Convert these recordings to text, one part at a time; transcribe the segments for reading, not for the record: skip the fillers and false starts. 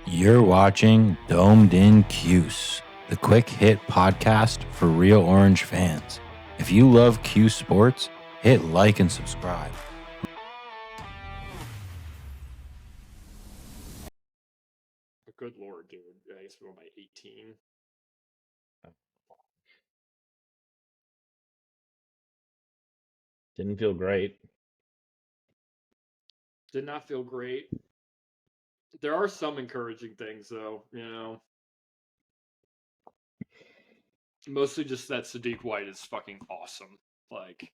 You're watching Domed in Cuse, the quick hit podcast for real Orange fans. If you love Cuse sports, hit like and subscribe. Good Lord, dude. I guess we're on by 18. Didn't feel great. Did not feel great. There are some encouraging things, though, Mostly just that Sadiq White is fucking awesome. Like,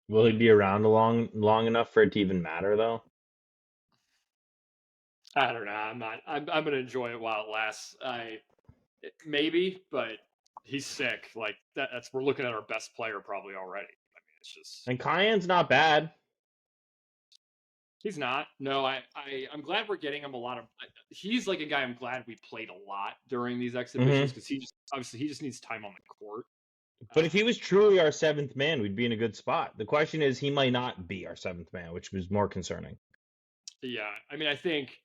Will he be around long enough for it to even matter, though? I don't know. I'm gonna enjoy it while it lasts. Maybe, but he's sick. Like that's we're looking at our best player probably already. I mean, it's just And Kiyan's not bad. he's not. No, I'm glad we're getting him a lot of. He's like a guy I'm glad we played a lot during these exhibitions because he just needs time on the court. But if he was truly our seventh man, we'd be in a good spot. The question is, he might not be our seventh man, which was more concerning. Yeah, I mean, I think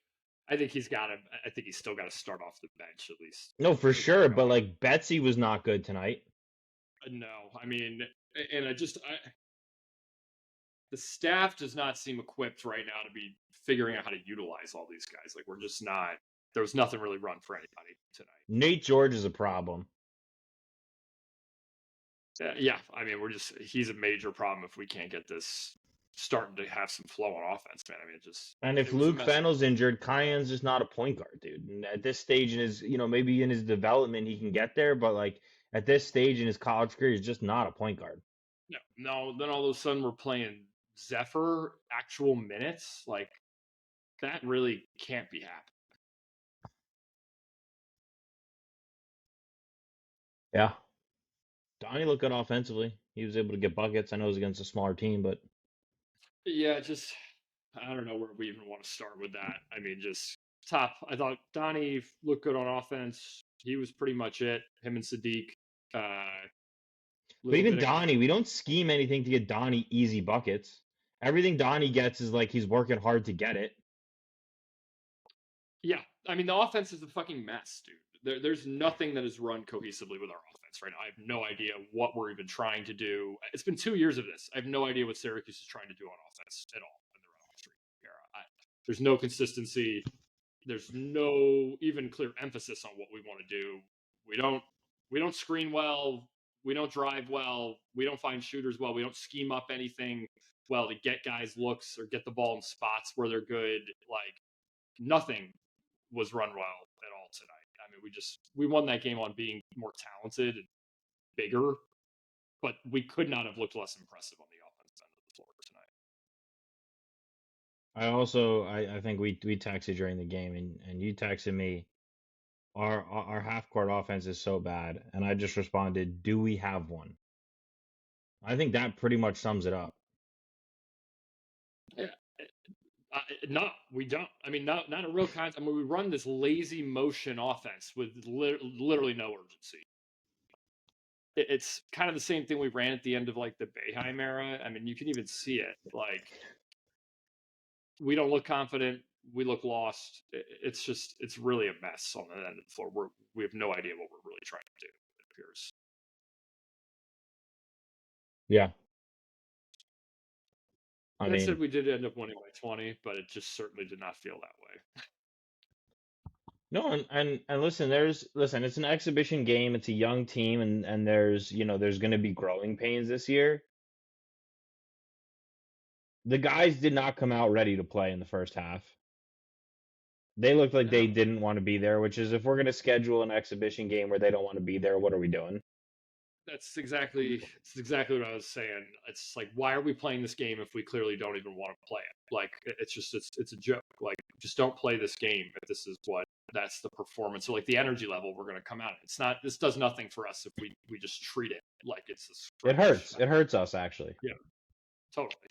he's got to. I think he's still got to start off the bench at least. No, for sure. But like Betsy was not good tonight. No, I mean, and the staff does not seem equipped right now to be figuring out how to utilize all these guys. Like we're just not. There was nothing really run for anybody tonight. Nate George is a problem. Yeah, I mean, he's a major problem if we can't get this starting to have some flow on offense, man. I mean, And if Luke Fennell's injured, Kiyan's just not a point guard, dude. And at this stage in his, maybe in his development he can get there, but like at this stage in his college career, he's just not a point guard. No. Then all of a sudden we're playing Zephyr actual minutes. Like that really can't be happening. Yeah. Donnie looked good offensively. He was able to get buckets. I know it was against a smaller team, but yeah, I don't know where we even want to start with that. I mean, just top. I thought Donnie looked good on offense. He was pretty much it. Him and Sadiq. But even Donnie, we don't scheme anything to get Donnie easy buckets. Everything Donnie gets is like he's working hard to get it. Yeah, I mean the offense is a fucking mess, dude. There's nothing that is run cohesively with our offense right now. I have no idea what we're even trying to do. It's been 2 years of this. I have no idea what Syracuse is trying to do on offense at all in the Red Autry era. There's no consistency. There's no even clear emphasis on what we want to do. We don't screen well. We don't drive well. We don't find shooters well. We don't scheme up anything well to get guys looks or get the ball in spots where they're good. Like nothing was run well at all tonight. I mean, we won that game on being more talented and bigger, but we could not have looked less impressive on the offensive end of the floor tonight. I think we texted during the game and you texted me our half court offense is so bad, and I just responded, do we have one? I think that pretty much sums it up. Yeah. No, we don't. I mean, not a real concept. I mean, we run this lazy motion offense with literally no urgency. It's kind of the same thing we ran at the end of like the Boeheim era. I mean, you can even see it. Like, we don't look confident. We look lost. It's really a mess on the end of the floor. We have no idea what we're really trying to do, it appears. Yeah. I said we did end up winning by 20, but it just certainly did not feel that way. No, and listen, it's an exhibition game. It's a young team, and there's going to be growing pains this year. The guys did not come out ready to play in the first half. They looked like they didn't want to be there, which is if we're going to schedule an exhibition game where they don't want to be there, what are we doing? That's exactly what I was saying. It's like, why are we playing this game if we clearly don't even want to play it? Like, it's a joke. Like, just don't play this game if this is that's the performance or like the energy level we're going to come out. It's not. This does nothing for us if we just treat it like it's this. It hurts. It hurts us actually. Yeah, totally.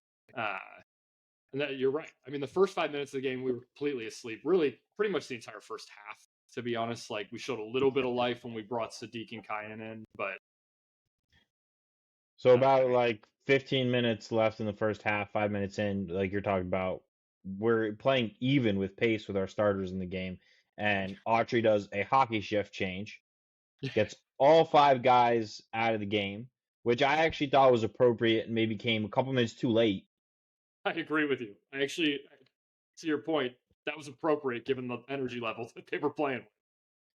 And that, you're right. I mean, the first 5 minutes of the game, we were completely asleep. Really, pretty much the entire first half, to be honest. Like, we showed a little bit of life when we brought Sadiq and Kiyan in, but. So about like 15 minutes left in the first half, 5 minutes in, like you're talking about, we're playing even with pace with our starters in the game, and Autry does a hockey shift change, gets all 5 guys out of the game, which I actually thought was appropriate and maybe came a couple minutes too late. I agree with you. I actually, to your point, that was appropriate given the energy levels that they were playing with.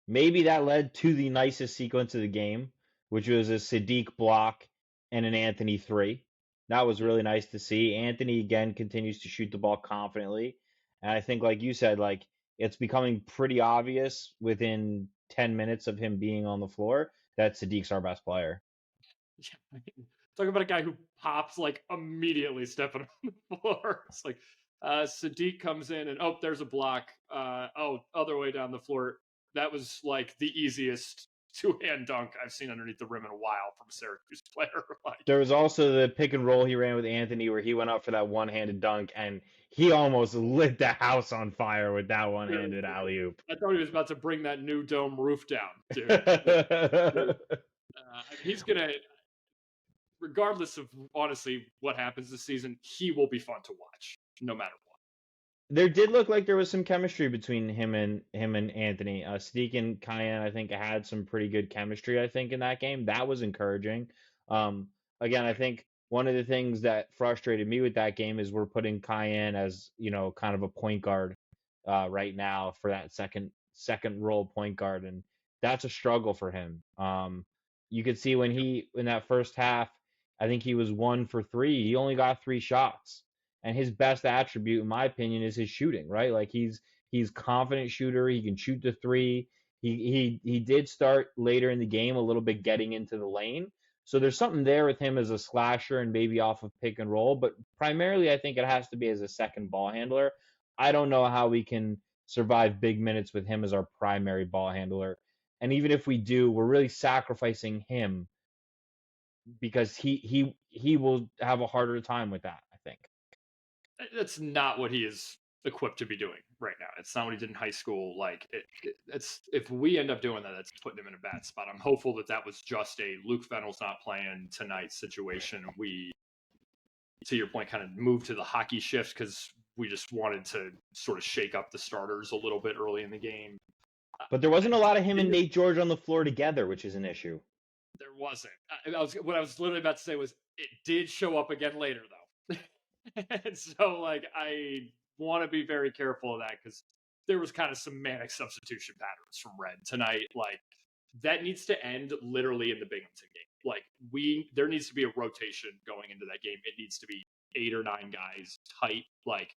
Maybe that led to the nicest sequence of the game, which was a Sadiq block and an Anthony 3. That was really nice to see. Anthony again continues to shoot the ball confidently. And I think, like you said, like it's becoming pretty obvious within 10 minutes of him being on the floor that Sadiq's our best player. Yeah, talk about a guy who pops like immediately stepping on the floor. It's like Sadiq comes in and there's a block. Other way down the floor. That was like the easiest two-hand dunk I've seen underneath the rim in a while from a Syracuse player. Like, There was also the pick and roll he ran with Anthony where he went up for that one-handed dunk and he almost lit the house on fire with that one-handed alley-oop. I thought he was about to bring that new dome roof down, dude. He's gonna, regardless of honestly what happens this season, he will be fun to watch no matter what. There did look like there was some chemistry between him and Anthony. Sadiq and Kiyan, I think, had some pretty good chemistry. I think in that game, that was encouraging. Again, I think one of the things that frustrated me with that game is we're putting Kiyan as kind of a point guard right now for that second role point guard, and that's a struggle for him. You could see when in that first half, I think he was 1 for 3. He only got 3 shots. And his best attribute, in my opinion, is his shooting, right? Like he's confident shooter. He can shoot the 3. He did start later in the game a little bit getting into the lane. So there's something there with him as a slasher and maybe off of pick and roll. But primarily, I think it has to be as a second ball handler. I don't know how we can survive big minutes with him as our primary ball handler. And even if we do, we're really sacrificing him because he will have a harder time with that, I think. That's not what he is equipped to be doing right now. It's not what he did in high school. Like it's if we end up doing that, that's putting him in a bad spot. I'm hopeful that was just a Luke Fennell's not playing tonight situation. We, to your point, kind of moved to the hockey shift because we just wanted to sort of shake up the starters a little bit early in the game. But there wasn't a lot of him and Nate George on the floor together, which is an issue. There wasn't. What I was literally about to say was it did show up again later though. And so, like, I want to be very careful of that because there was kind of some manic substitution patterns from Red tonight. Like, that needs to end literally in the Binghamton game. Like, there needs to be a rotation going into that game. It needs to be 8 or 9 guys tight. Like,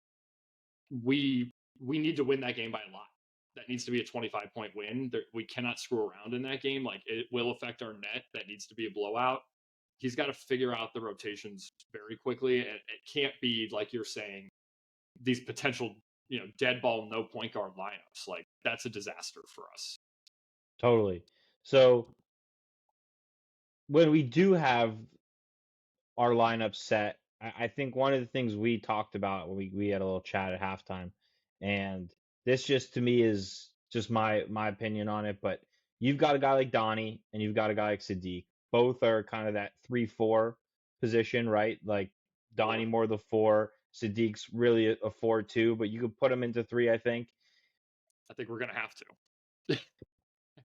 we need to win that game by a lot. That needs to be a 25-point win. We cannot screw around in that game. Like, it will affect our net. That needs to be a blowout. He's got to figure out the rotations very quickly, and it can't be like you're saying these potential, dead ball, no point guard lineups. Like that's a disaster for us. Totally. So when we do have our lineup set, I think one of the things we talked about when we had a little chat at halftime, and this just to me is just my opinion on it, but you've got a guy like Donnie and you've got a guy like Sadiq. Both are kind of that 3-4 position, right? Like Donnie more the 4, Sadiq's really a 4-2, but you could put him into 3, I think. I think we're going to have to.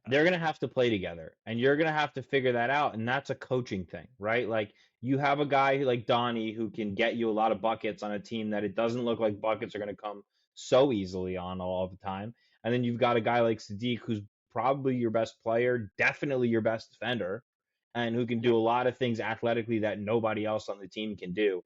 They're going to have to play together, and you're going to have to figure that out, and that's a coaching thing, right? Like you have a guy like Donnie who can get you a lot of buckets on a team that it doesn't look like buckets are going to come so easily on all the time. And then you've got a guy like Sadiq who's probably your best player, definitely your best defender, and who can do a lot of things athletically that nobody else on the team can do.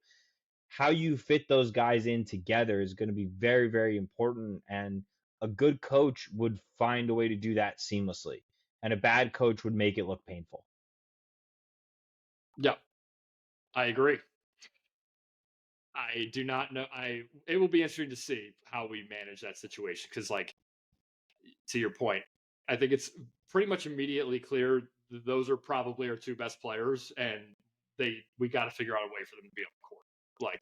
How you fit those guys in together is going to be very, very important. And a good coach would find a way to do that seamlessly. And a bad coach would make it look painful. Yeah, I agree. I do not know. It will be interesting to see how we manage that situation. Because, like, to your point, I think it's pretty much immediately clear those are probably our 2 best players, and we got to figure out a way for them to be on the court. Like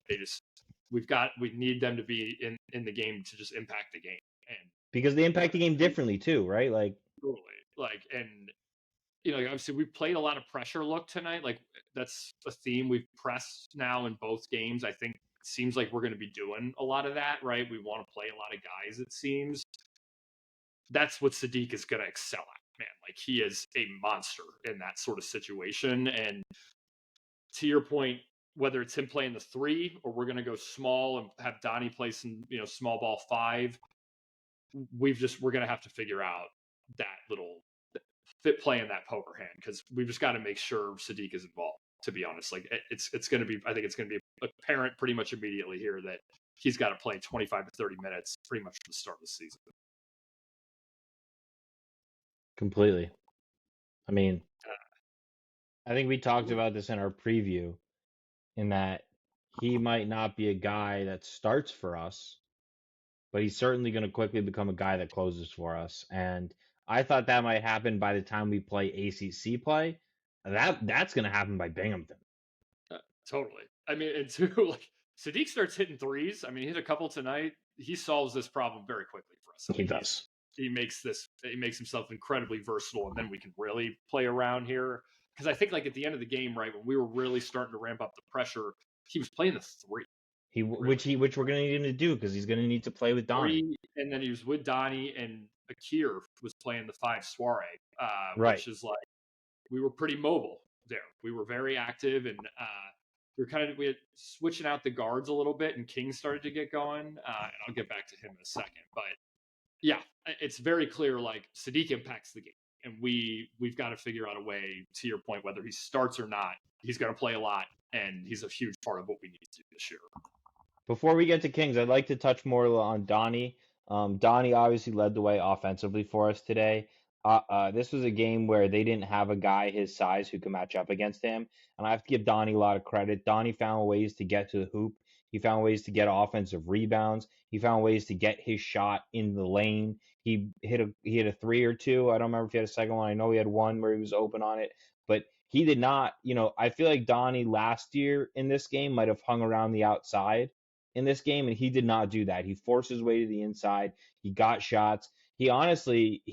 we need them to be in the game to just impact the game, and because they impact the game differently too, right? Like totally. Like, and obviously we played a lot of pressure look tonight. Like that's a theme we've pressed now in both games. I think seems like we're going to be doing a lot of that, right? We want to play a lot of guys, it seems. That's what Sadiq is going to excel at, man. Like, he is a monster in that sort of situation. And to your point, whether it's him playing the 3 or we're going to go small and have Donnie play some, small ball 5, we're going to have to figure out that little fit playing that poker hand, because we've just got to make sure Sadiq is involved, to be honest. Like, it's going to be, I think it's going to be apparent pretty much immediately here that he's got to play 25 to 30 minutes pretty much from the start of the season. Completely. I mean, I think we talked about this in our preview, in that he might not be a guy that starts for us, but he's certainly going to quickly become a guy that closes for us. And I thought that might happen by the time we play ACC play. That's going to happen by Binghamton. Totally. I mean, and too, like, Sadiq starts hitting threes. I mean, he hit a couple tonight. He solves this problem very quickly for us. He does. He makes himself incredibly versatile, and then we can really play around here. Because I think, like, at the end of the game, right, when we were really starting to ramp up the pressure, he was playing the 3. Which we're going to need him to do, because he's going to need to play with Donnie. And then he was with Donnie, and Akir was playing the 5 soiree, right. Which is like, we were pretty mobile there. We were very active, and we had switching out the guards a little bit, and King started to get going. And I'll get back to him in a second. But yeah, it's very clear, like, Sadiq impacts the game, and we've got to figure out a way, to your point, whether he starts or not, he's going to play a lot, and he's a huge part of what we need to do this year. Before we get to Kings, I'd like to touch more on Donnie. Donnie obviously led the way offensively for us today. This was a game where they didn't have a guy his size who could match up against him, and I have to give Donnie a lot of credit. Donnie found ways to get to the hoop. He found ways to get offensive rebounds. He found ways to get his shot in the lane. He hit a 3 or 2. I don't remember if he had a second one. I know he had one where he was open on it, but he did not. I feel like Donnie last year in this game might have hung around the outside in this game, and he did not do that. He forced his way to the inside. He got shots. He honestly,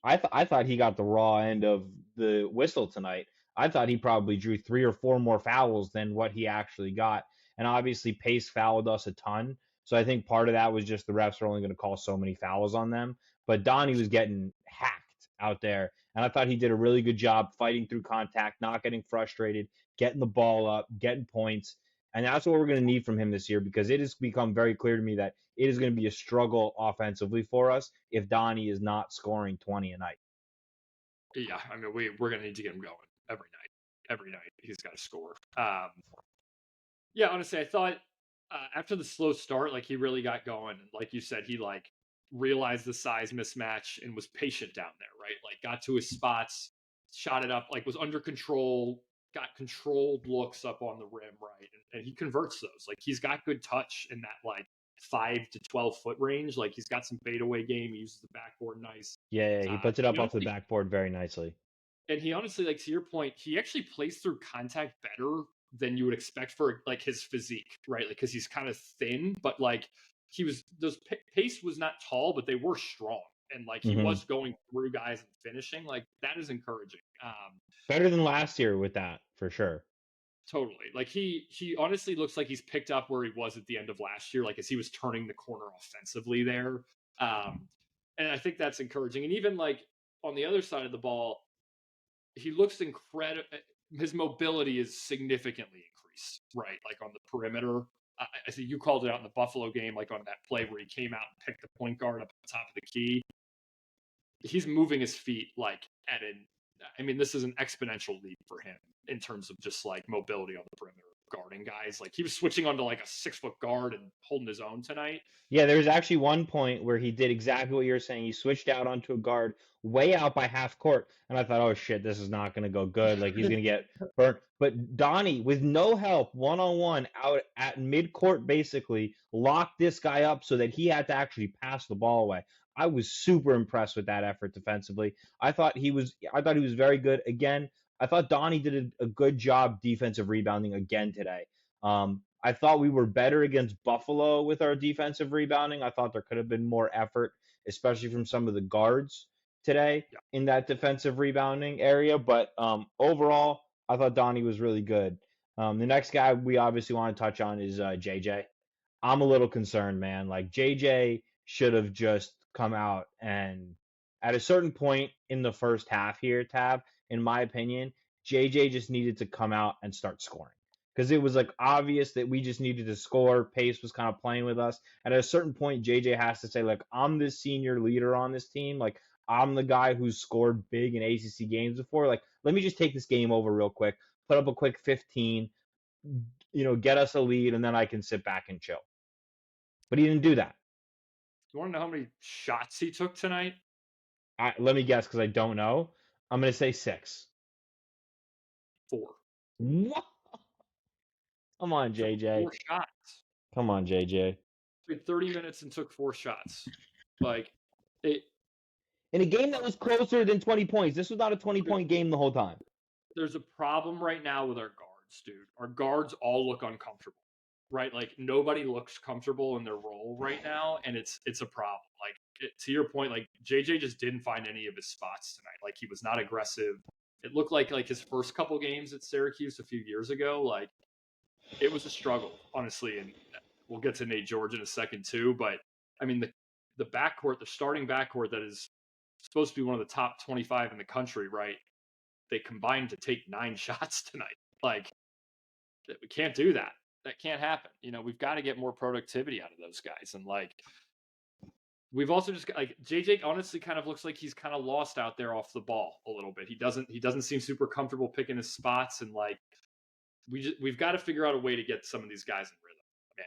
I thought he got the raw end of the whistle tonight. I thought he probably drew 3 or 4 more fouls than what he actually got. And obviously Pace fouled us a ton. So I think part of that was just the refs are only going to call so many fouls on them. But Donnie was getting hacked out there. And I thought he did a really good job fighting through contact, not getting frustrated, getting the ball up, getting points. And that's what we're going to need from him this year, because it has become very clear to me that it is going to be a struggle offensively for us if Donnie is not scoring 20 a night. Yeah, I mean, we're going to need to get him going every night. Every night he's got to score. Yeah, honestly, I thought after the slow start, like, he really got going. Like you said, he, like, realized the size mismatch and was patient down there, right? Like, got to his spots, shot it up, like, was under control, got controlled looks up on the rim, right? And he converts those. Like, he's got good touch in that, like, 5 to 12 foot range. Like, he's got some fadeaway game. He uses the backboard nice. Yeah, he puts it up off the backboard very nicely. And he honestly, like, to your point, he actually plays through contact better than you would expect for, like, his physique, right? Like, because he's kind of thin, but, like, those Pace was not tall, but they were strong. And, like, he was going through guys and finishing. Like, that is encouraging. Better than last year with that, for sure. Totally. Like, he honestly looks like he's picked up where he was at the end of last year, like, as he was turning the corner offensively there. And I think that's encouraging. And even, like, on the other side of the ball, he looks incredible. His mobility is significantly increased, right? Like, on the perimeter. I think you called it out in the Buffalo game, like, on that play where he came out and picked the point guard up at the top of the key. He's moving his feet, like, this is an exponential leap for him in terms of just, like, mobility on the perimeter, guarding guys. Like, he was switching onto, like, a 6-foot guard and holding his own tonight. Yeah, there was actually one point where he did exactly what you're saying. He switched out onto a guard way out by half court, and I thought, oh shit, this is not going to go good. Like, he's going to get burnt. But Donnie, with no help, one-on-one out at mid-court, basically locked this guy up so that he had to actually pass the ball away. I was super impressed with that effort defensively. I thought he was very good. Again, I thought Donnie did a good job defensive rebounding again today. I thought we were better against Buffalo with our defensive rebounding. I thought there could have been more effort, especially from some of the guards today in that defensive rebounding area. But overall, I thought Donnie was really good. The next guy we obviously want to touch on is JJ. I'm a little concerned, man. Like JJ should have just come out and at a certain point in the first half here, Tab, in my opinion, JJ just needed to come out and start scoring. Because it was like obvious that we just needed to score. Pace was kind of playing with us. And at a certain point, JJ has to say, like, I'm the senior leader on this team. Like, I'm the guy who's scored big in ACC games before. Like, let me just take this game over real quick, put up a quick 15, get us a lead, and then I can sit back and chill. But he didn't do that. You want to know how many shots he took tonight? Let me guess because I don't know. I'm going to say 6. 4. What? Come on, Took JJ. 4 shots. Come on, JJ. Played 30 minutes and took 4 shots. Like, it. In a game that was closer than 20 points. This was not a 20-point game the whole time. There's a problem right now with our guards, dude. Our guards all look uncomfortable, right? Like, nobody looks comfortable in their role right now, and it's a problem. Like, to your point, like, JJ just didn't find any of his spots tonight. Like, he was not aggressive. It looked like his first couple games at Syracuse a few years ago, like, it was a struggle, honestly. And we'll get to Nate George in a second too. But I mean, the backcourt, the starting backcourt that is supposed to be one of the top 25 in the country, right? They combined to take 9 shots tonight. Like, we can't do that. That can't happen. We've got to get more productivity out of those guys. And like, we've also just like JJ honestly kind of looks like he's kind of lost out there off the ball a little bit. He doesn't seem super comfortable picking his spots, and like, we've got to figure out a way to get some of these guys in rhythm. Man,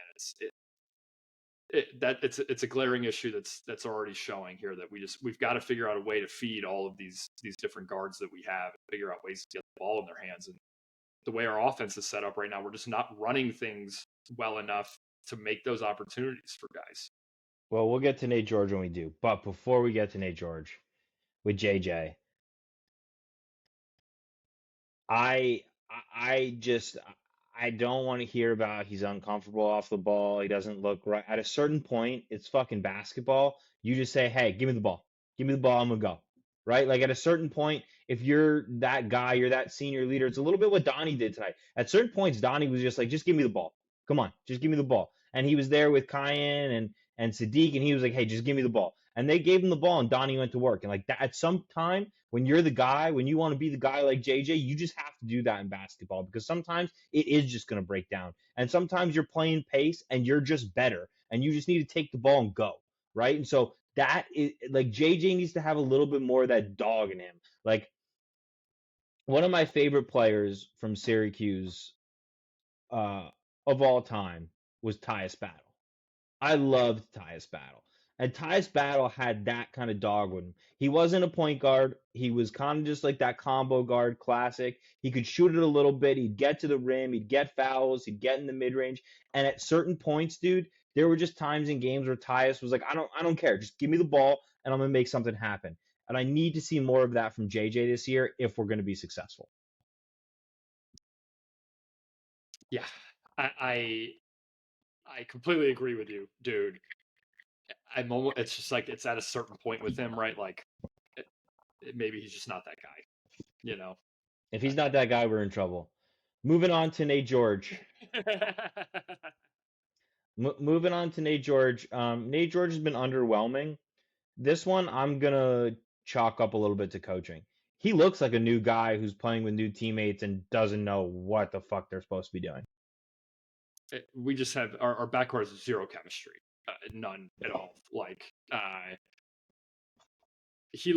it's a glaring issue that's already showing here that we've got to figure out a way to feed all of these different guards that we have and figure out ways to get the ball in their hands. And the way our offense is set up right now, we're just not running things well enough to make those opportunities for guys. Well, we'll get to Nate George when we do. But before we get to Nate George with JJ, I don't want to hear about he's uncomfortable off the ball. He doesn't look right. At a certain point, it's fucking basketball. You just say, hey, give me the ball. Give me the ball. I'm going to go. Right? Like at a certain point, if you're that guy, you're that senior leader. It's a little bit what Donnie did tonight. At certain points, Donnie was just like, just give me the ball. Come on, just give me the ball. And he was there with Kiyan and Sadiq, and he was like, hey, just give me the ball. And they gave him the ball, and Donnie went to work. And like that, at some time, when you're the guy, when you want to be the guy like JJ, you just have to do that in basketball because sometimes it is just going to break down. And sometimes you're playing pace and you're just better and you just need to take the ball and go. Right. And so that is like JJ needs to have a little bit more of that dog in him. Like one of my favorite players from Syracuse of all time was Tyus Battle. I loved Tyus Battle. And Tyus Battle had that kind of dog with him. He wasn't a point guard. He was kind of just like that combo guard classic. He could shoot it a little bit. He'd get to the rim. He'd get fouls. He'd get in the mid-range. And at certain points, dude, there were just times in games where Tyus was like, I don't care. Just give me the ball, and I'm going to make something happen. And I need to see more of that from JJ this year if we're going to be successful. Yeah, I completely agree with you, dude. It's just like it's at a certain point with him, right? Like, maybe he's just not that guy, If he's not that guy, we're in trouble. Moving on to Nate George. Moving on to Nate George. Nate George has been underwhelming. This one, I'm going to chalk up a little bit to coaching. He looks like a new guy who's playing with new teammates and doesn't know what the fuck they're supposed to be doing. We just have our backcourt has zero chemistry, none at all. Like he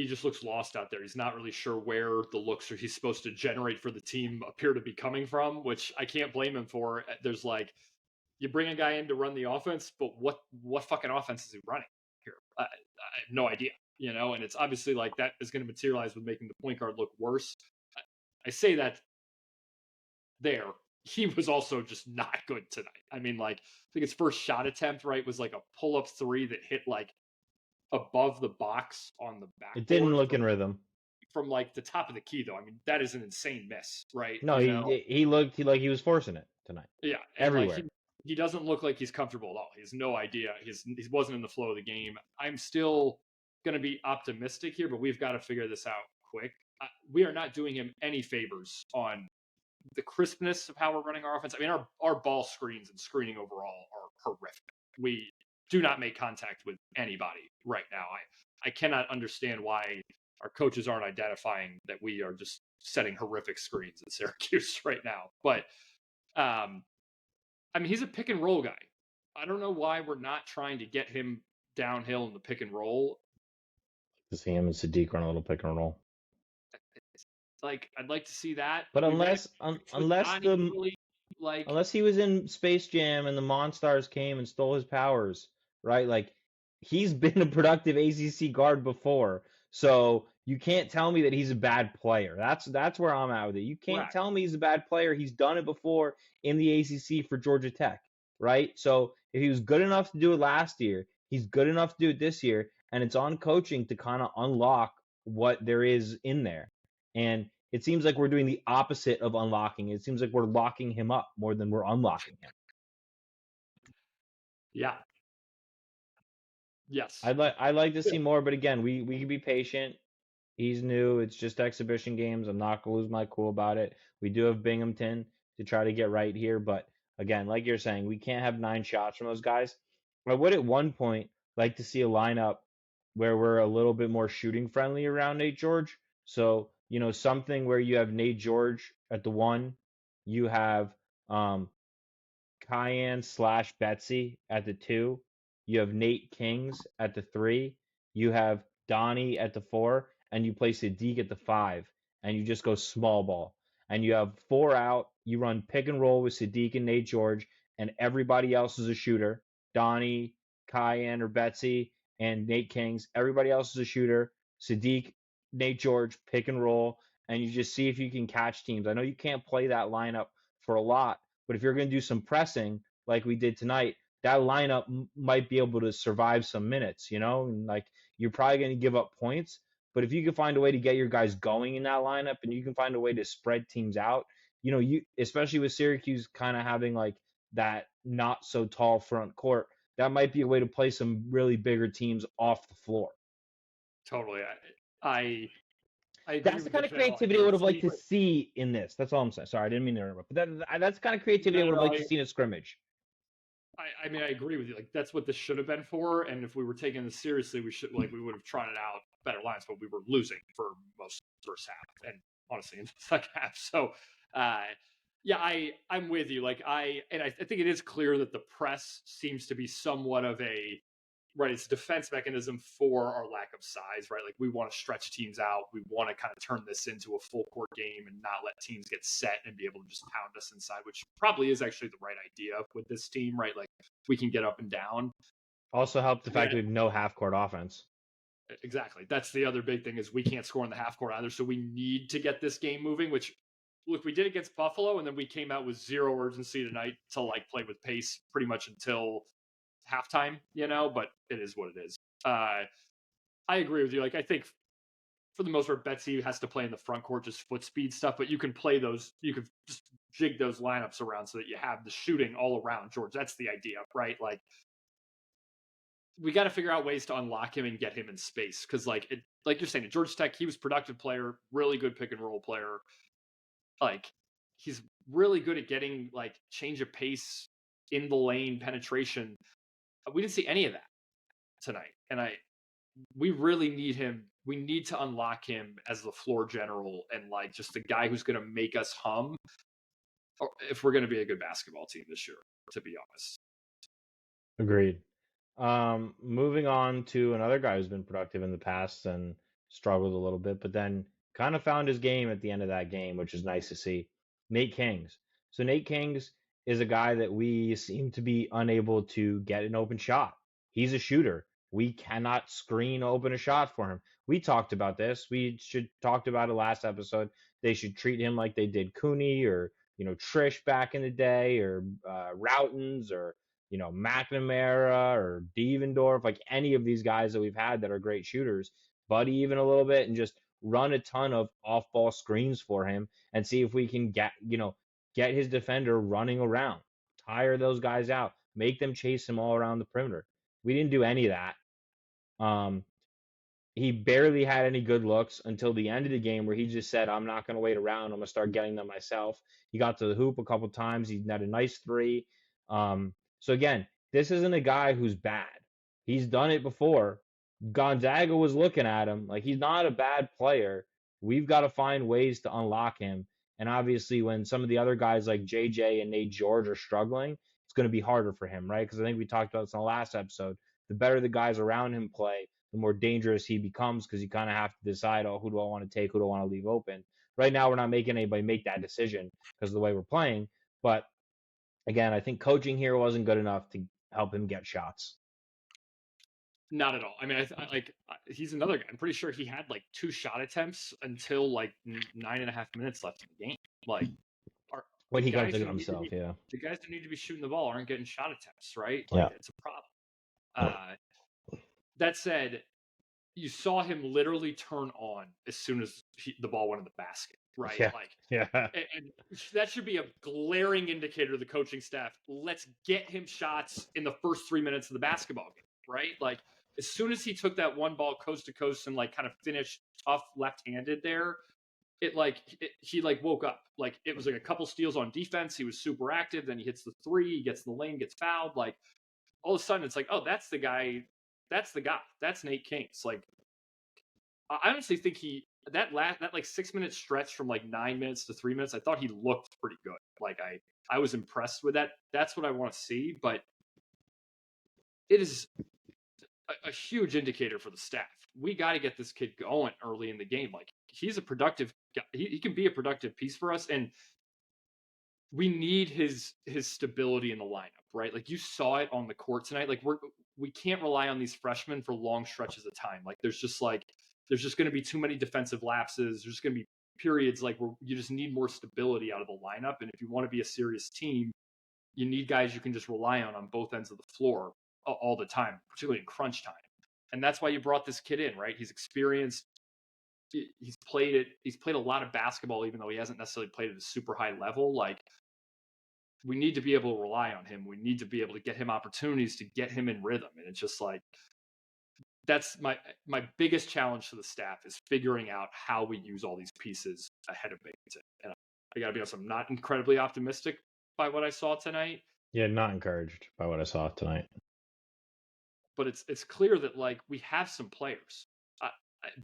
just looks lost out there. He's not really sure where the looks he's supposed to generate for the team appear to be coming from, which I can't blame him for. There's like, you bring a guy in to run the offense, but what fucking offense is he running here? I have no idea, and it's obviously like that is going to materialize with making the point guard look worse. I say that there. He was also just not good tonight. I mean, like, I think his first shot attempt, right, was like a pull-up 3 that hit like above the box on the back. It didn't look in rhythm. From like the top of the key, though. I mean, that is an insane miss, right? No, he looked like he was forcing it tonight. Yeah, everywhere. Like he doesn't look like he's comfortable at all. He has no idea. He wasn't in the flow of the game. I'm still going to be optimistic here, but we've got to figure this out quick. We are not doing him any favors on the crispness of how we're running our offense. I mean, our ball screens and screening overall are horrific. We do not make contact with anybody right now. I cannot understand why our coaches aren't identifying that we are just setting horrific screens at Syracuse right now. But I mean, he's a pick and roll guy. I don't know why we're not trying to get him downhill in the pick and roll. To see him and Sadiq run a little pick and roll. Like, I'd like to see that. But unless he was in Space Jam and the Monstars came and stole his powers, right? Like, he's been a productive ACC guard before, so you can't tell me that he's a bad player. That's where I'm at with it. You can't tell me he's a bad player. He's done it before in the ACC for Georgia Tech, right? So if he was good enough to do it last year, he's good enough to do it this year, and it's on coaching to kind of unlock what there is in there. And it seems like we're doing the opposite of unlocking. It seems like we're locking him up more than we're unlocking him. Yeah. Yes. I'd like to see more, but again, we can be patient. He's new. It's just exhibition games. I'm not gonna lose my cool about it. We do have Binghamton to try to get right here, but again, like you're saying, we can't have 9 shots from those guys. I would at one point like to see a lineup where we're a little bit more shooting friendly around Nate George. So, something where you have Nate George at the 1, you have Kiyan / Betsy at the 2, you have Nate Kings at the 3, you have Donnie at the 4, and you play Sadiq at the 5, and you just go small ball. And you have 4 out, you run pick and roll with Sadiq and Nate George, and everybody else is a shooter. Donnie, Kiyan or Betsy, and Nate Kings, everybody else is a shooter. Sadiq, Nate George, pick and roll, and you just see if you can catch teams. I know you can't play that lineup for a lot, but if you're going to do some pressing like we did tonight, that lineup might be able to survive some minutes, and like you're probably going to give up points. But if you can find a way to get your guys going in that lineup and you can find a way to spread teams out, you especially with Syracuse kind of having like that not so tall front court, that might be a way to play some really bigger teams off the floor. Totally. I that's the kind of creativity I would have liked to see in this. That's all I'm saying. Sorry, I didn't mean to interrupt. But that's the kind of creativity I would have liked to see in a scrimmage. I mean, I agree with you. Like, that's what this should have been for. And if we were taking this seriously, we would have trotted out better lines, but we were losing for most of the first half and honestly in the second half. So, I'm with you. Like, I think it is clear that the press seems to be somewhat of it's a defense mechanism for our lack of size, right? Like, we want to stretch teams out. We want to kind of turn this into a full court game and not let teams get set and be able to just pound us inside, which probably is actually the right idea with this team, right? Like, we can get up and down. Also helps the fact that we have no half court offense. Exactly. That's the other big thing is we can't score in the half court either. So we need to get this game moving, which look, we did against Buffalo and then we came out with zero urgency tonight to like play with pace pretty much until halftime, but it is what it is. I agree with you. Like, I think for the most part, Betsy has to play in the front court, just foot speed stuff, but you can play those, you can just jig those lineups around so that you have the shooting all around George. That's the idea, right? Like, we got to figure out ways to unlock him and get him in space. Cause like you're saying at Georgia Tech, he was a productive player, really good pick and roll player. Like, he's really good at getting like change of pace in the lane penetration. We didn't see any of that tonight. And we really need him. We need to unlock him as the floor general and like just the guy who's going to make us hum if we're going to be a good basketball team this year, to be honest. Agreed. Moving on to another guy who's been productive in the past and struggled a little bit, but then kind of found his game at the end of that game, which is nice to see. Nate Kings. So Nate Kings is a guy that we seem to be unable to get an open shot. He's a shooter. We cannot screen open a shot for him. We talked about this. We talked about it last episode. They should treat him like they did Cooney or Trish back in the day, or Routens, or McNamara or Devendorf, like any of these guys that we've had that are great shooters, Buddy even a little bit, and just run a ton of off-ball screens for him and see if we can get his defender running around, tire those guys out, make them chase him all around the perimeter. We didn't do any of that. he barely had any good looks until the end of the game where he just said, I'm not going to wait around. I'm going to start getting them myself. He got to the hoop a couple times. He had a nice three. So again, this isn't a guy who's bad. He's done it before. Gonzaga was looking at him like he's not a bad player. We've got to find ways to unlock him. And obviously, when some of the other guys like JJ and Nate George are struggling, it's going to be harder for him, right? Because I think we talked about this in the last episode. The better the guys around him play, the more dangerous he becomes because you kind of have to decide, oh, who do I want to take? Who do I want to leave open? Right now, we're not making anybody make that decision because of the way we're playing. But again, I think coaching here wasn't good enough to help him get shots. Not at all. I mean, he's another guy. I'm pretty sure he had like 2 shot attempts until like 9.5 minutes left in the game. Like, when he got to himself, yeah. The guys that need to be shooting the ball aren't getting shot attempts, right? Like, it's a problem. That said, you saw him literally turn on as soon as the ball went in the basket, right? Yeah. Like, yeah. And that should be a glaring indicator to the coaching staff. Let's get him shots in the first 3 minutes of the basketball game, right? Like, as soon as he took that one ball coast to coast and like kind of finished tough left-handed there, he woke up. Like, it was like a couple steals on defense. He was super active. Then he hits the three, he gets in the lane, gets fouled. Like, all of a sudden it's like, oh, that's the guy. That's the guy. That's Nate Kings. Like, I honestly think that like 6 minute stretch from like 9 minutes to 3 minutes, I thought he looked pretty good. Like, I was impressed with that. That's what I want to see. But it is a huge indicator for the staff. We got to get this kid going early in the game. Like, he's a productive guy. He can be a productive piece for us, and we need his stability in the lineup, right? Like, you saw it on the court tonight. Like, we can't rely on these freshmen for long stretches of time. Like, there's just going to be too many defensive lapses. There's going to be periods like where you just need more stability out of the lineup. And if you want to be a serious team, you need guys you can just rely on both ends of the floor all the time, particularly in crunch time. And that's why you brought this kid in, right? He's experienced. He's played a lot of basketball, even though he hasn't necessarily played at a super high level. Like, we need to be able to rely on him. We need to be able to get him opportunities to get him in rhythm. And it's just like, that's my biggest challenge to the staff is figuring out how we use all these pieces ahead of Binghamton. And I got to be honest, I'm not incredibly optimistic by what I saw tonight. Yeah, not encouraged by what I saw tonight. But it's clear that like we have some players,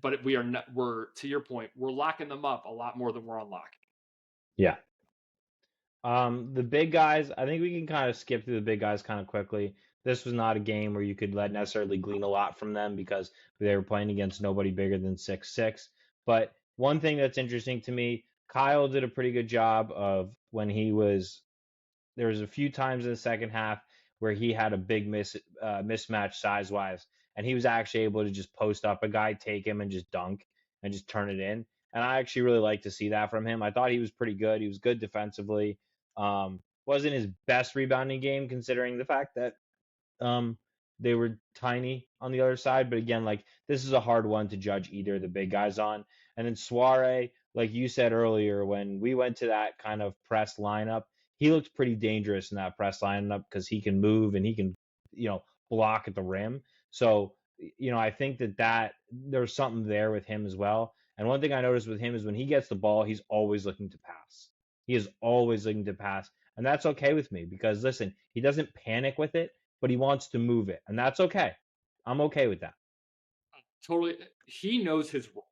but we are not. We're, to your point, we're locking them up a lot more than we're unlocking. Yeah. The big guys, I think we can kind of skip through the big guys kind of quickly. This was not a game where you could necessarily glean a lot from them because they were playing against nobody bigger than 6'6". But one thing that's interesting to me, Kyle did a pretty good job of when there was a few times in the second half where he had a big mismatch size-wise, and he was actually able to just post up a guy, take him, and just dunk and just turn it in. And I actually really like to see that from him. I thought he was pretty good. He was good defensively. Wasn't his best rebounding game considering the fact that they were tiny on the other side. But again, like, this is a hard one to judge either of the big guys on. And then Soiree, like you said earlier, when we went to that kind of press lineup, he looked pretty dangerous in that press lineup because he can move and he can, block at the rim. So, I think that there's something there with him as well. And one thing I noticed with him is when he gets the ball, he's always looking to pass. He is always looking to pass. And that's okay with me because, listen, he doesn't panic with it, but he wants to move it. And that's okay. I'm okay with that. Totally. He knows his role,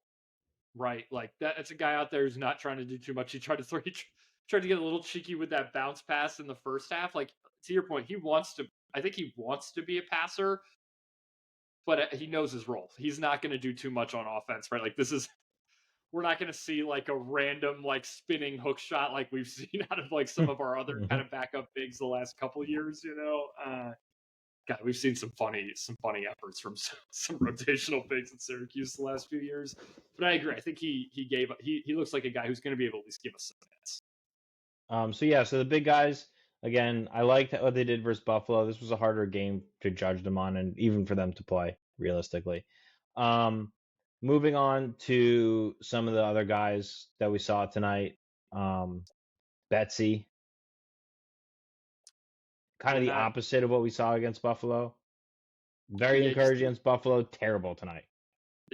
right? Like, that's a guy out there who's not trying to do too much. He tried to get a little cheeky with that bounce pass in the first half. Like, to your point, I think he wants to be a passer, but he knows his role. He's not going to do too much on offense, right? Like, we're not going to see like a random like spinning hook shot like we've seen out of like some of our other kind of backup bigs the last couple of years. God, we've seen some funny efforts from some rotational bigs at Syracuse the last few years. But I agree. I think he looks like a guy who's going to be able to at least give us some minutes. So the big guys, again, I liked what they did versus Buffalo. This was a harder game to judge them on and even for them to play realistically. Moving on to some of the other guys that we saw tonight. Betsy, kind of the opposite of what we saw against Buffalo. Very encouraging against Buffalo. Terrible tonight.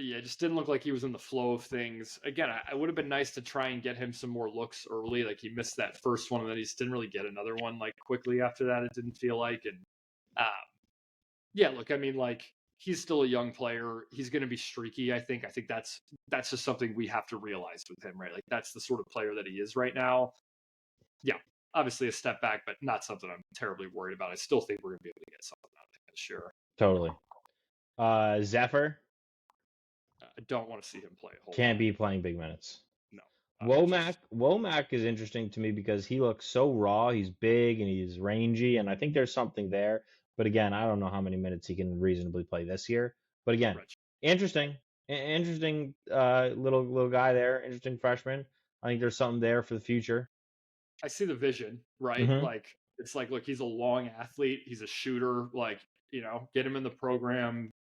Yeah, it just didn't look like he was in the flow of things. Again, I would have been nice to try and get him some more looks early. Like he missed that first one, and then he just didn't really get another one like quickly after that. It didn't feel like, and um, yeah, look, I mean, like he's still a young player. He's going to be streaky. I think. I think that's just something we have to realize with him, right? Like that's the sort of player that he is right now. Yeah, obviously a step back, but not something I'm terribly worried about. I still think we're going to be able to get something out of him this year. Totally. Zephyr I don't want to see him play a whole can't lot. be playing big minutes. No. Womack is interesting to me because he looks so raw. He's big and he's rangy, and I think there's something there. But again, I don't know how many minutes he can reasonably play this year. But again, Rich. interesting little guy there. Interesting freshman. I think there's something there for the future. I see the vision, right? Mhm. Like it's like, look, he's a long athlete. He's a shooter. Like, get him in the program,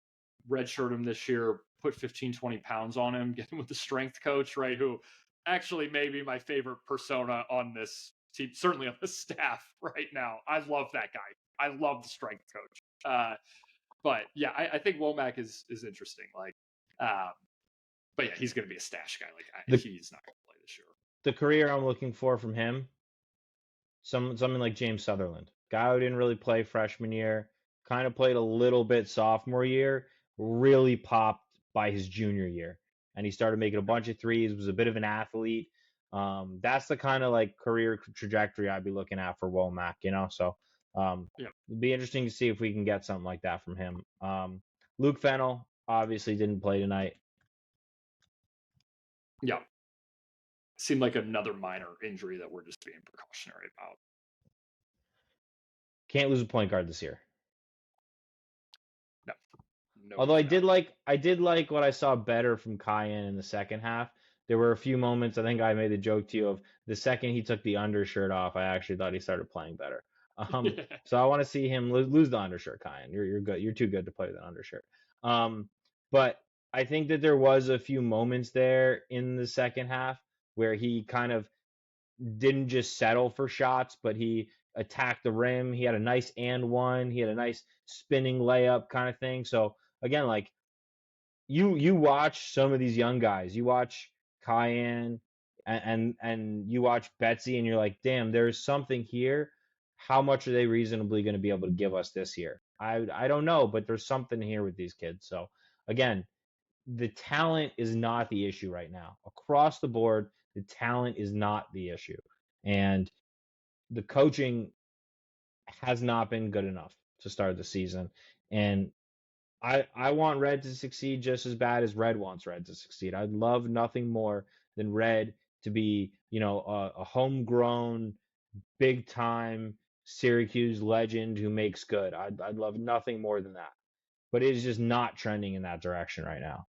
redshirt him this year, put 15, 20 pounds on him, get him with the strength coach, right? Who actually may be my favorite persona on this team, certainly on the staff right now. I love that guy. I love the strength coach. But yeah, I think Womack is interesting. Like, but yeah, he's going to be a stash guy. Like, he's not going to play this year. The career I'm looking for from him, something like James Sutherland, guy who didn't really play freshman year, kind of played a little bit sophomore year, really popped by his junior year, and he started making a bunch of threes. Was a bit of an athlete. That's the kind of like career trajectory I'd be looking at for Womack, So it'd be interesting to see if we can get something like that from him. Luke Fennell obviously didn't play tonight. Yeah. Seemed like another minor injury that we're just being precautionary about. Can't lose a point guard this year. No. Although I did like what I saw better from Kiyan in the second half. There were a few moments, I think I made the joke to you of the second he took the undershirt off, I actually thought he started playing better. So I want to see him lose the undershirt, Kiyan. You're good. You're too good to play with an undershirt. But I think that there was a few moments there in the second half where he kind of didn't just settle for shots, but he attacked the rim. He had a nice and one. He had a nice spinning layup kind of thing. So again, like you watch some of these young guys, you watch Kiyan and you watch Betsy, and you're like, damn, there's something here. How much are they reasonably going to be able to give us this year? I don't know, but there's something here with these kids. So again, the talent is not the issue right now. Across the board, the talent is not the issue. And the coaching has not been good enough to start the season. And I want Red to succeed just as bad as Red wants Red to succeed. I'd love nothing more than Red to be, a homegrown, big time Syracuse legend who makes good. I'd love nothing more than that. But it is just not trending in that direction right now.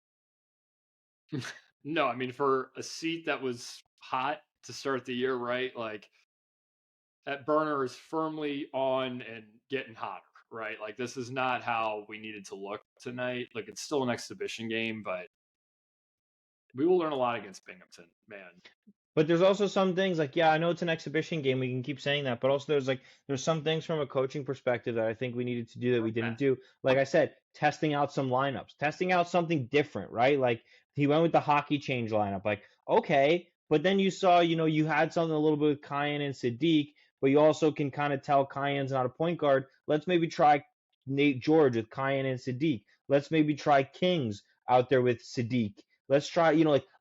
No, I mean, for a seat that was hot to start the year, right? Like that burner is firmly on and getting hotter, right? Like this is not how we needed to look tonight. Like it's still an exhibition game, but we will learn a lot against Binghamton, man. But there's also some things like, yeah, I know it's an exhibition game. We can keep saying that, but also there's some things from a coaching perspective that I think we needed to do that we didn't do. Like I said, testing out some lineups, testing out something different, right? Like he went with the hockey change lineup. Like, okay, but then you saw, you had something a little bit with Kiyan and Sadiq, but you also can kind of tell Kiyan's not a point guard. Let's maybe try Nate George with Kiyan and Sadiq. Let's maybe try Kings out there with Sadiq. Let's try,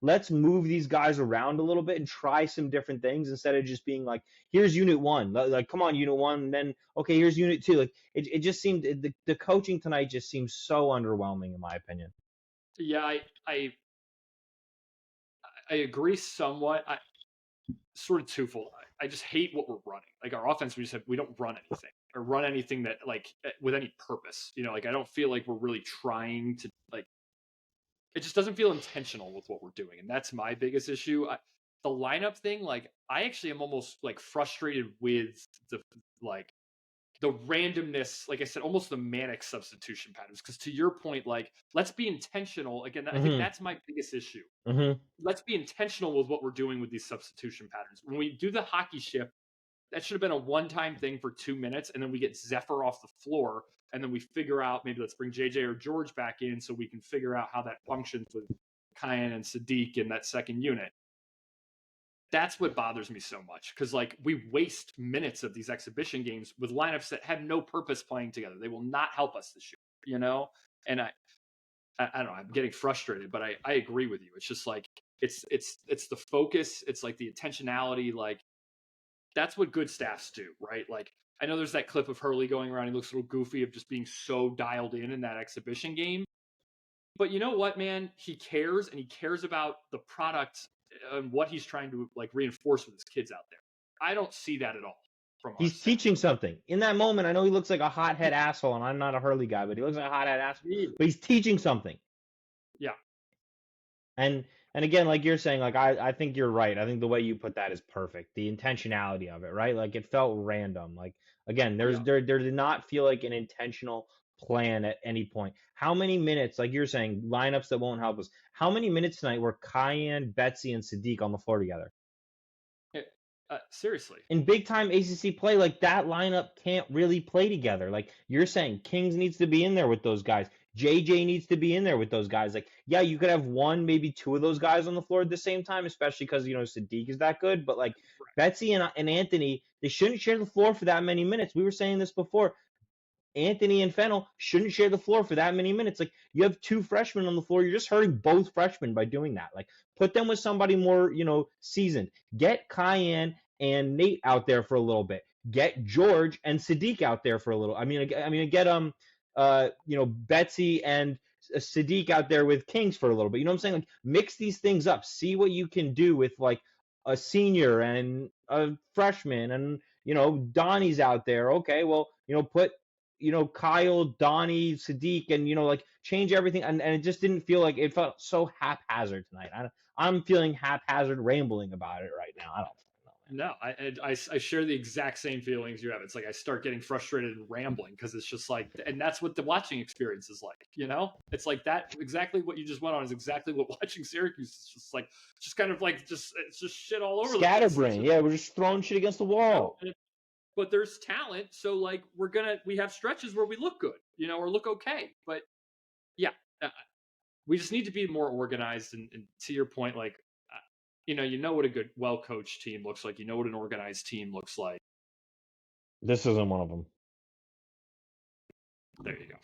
let's move these guys around a little bit and try some different things instead of just being like, here's unit one. Like, come on, unit one. And then, okay, here's unit two. Like, it just seemed, the coaching tonight just seems so underwhelming, in my opinion. Yeah, I agree somewhat. Sort of twofold. I just hate what we're running. Like our offense, we don't run anything or run anything that like with any purpose. Like I don't feel like we're really trying to like. It just doesn't feel intentional with what we're doing, and that's my biggest issue. The lineup thing, like I actually am almost like frustrated with the randomness, like I said, almost the manic substitution patterns. Because to your point, like let's be intentional. Again, I think that's my biggest issue. Let's be intentional with what we're doing with these substitution patterns. When we do the hockey shift, that should have been a one-time thing for 2 minutes, and then we get Zephyr off the floor, and then we figure out maybe let's bring JJ or George back in so we can figure out how that functions with Kiyan and Sadiq in that second unit. That's what bothers me so much, because like we waste minutes of these exhibition games with lineups that have no purpose playing together. They will not help us this year, And I don't know. I'm getting frustrated, but I agree with you. It's just like it's the focus. It's like the intentionality. Like that's what good staffs do, right? Like I know there's that clip of Hurley going around. He looks a little goofy of just being so dialed in that exhibition game. But you know what, man? He cares, and he cares about the product and what he's trying to like reinforce with his kids out there. I don't see that at all from our He's staff. teaching something. In that moment, I know he looks like a hothead asshole, and I'm not a Hurley guy, but he looks like a hothead asshole. But he's teaching something. Yeah. And again, like you're saying, like I think you're right. I think the way you put that is perfect. The intentionality of it, right? Like it felt random. Like again, there did not feel like an intentional plan at any point. How many minutes, like you're saying, lineups that won't help us? How many minutes tonight were Kiyan, Betsy, and Sadiq on the floor together? Seriously. In big time ACC play, like that lineup can't really play together. Like you're saying, Kings needs to be in there with those guys. JJ needs to be in there with those guys. Like, yeah, you could have one, maybe two of those guys on the floor at the same time, especially because, Sadiq is that good. But like Betsy and Anthony, they shouldn't share the floor for that many minutes. We were saying this before. Anthony and Fennell shouldn't share the floor for that many minutes. Like you have two freshmen on the floor. You're just hurting both freshmen by doing that. Like put them with somebody more, seasoned. Get Kiyan and Nate out there for a little bit. Get George and Sadiq out there for a little. Get Betsy and Sadiq out there with Kings for a little bit. You know what I'm saying? Like mix these things up. See what you can do with like a senior and a freshman and Donnie's out there. Okay, well, put Kyle, Donnie, Sadiq, and like change everything, and it just didn't feel like it felt so haphazard tonight. I'm feeling haphazard rambling about it right now. I don't know. No, I share the exact same feelings you have. It's like I start getting frustrated and rambling because it's just like, and that's what the watching experience is like. It's like that exactly what you just went on is exactly what watching Syracuse is just like, just kind of like it's just shit all over. Scatterbrain, yeah, we're just throwing shit against the wall. But there's talent, so like we have stretches where we look good, or look okay. But yeah, we just need to be more organized. And to your point, like you know what a good, well-coached team looks like. You know what an organized team looks like. This isn't one of them. There you go.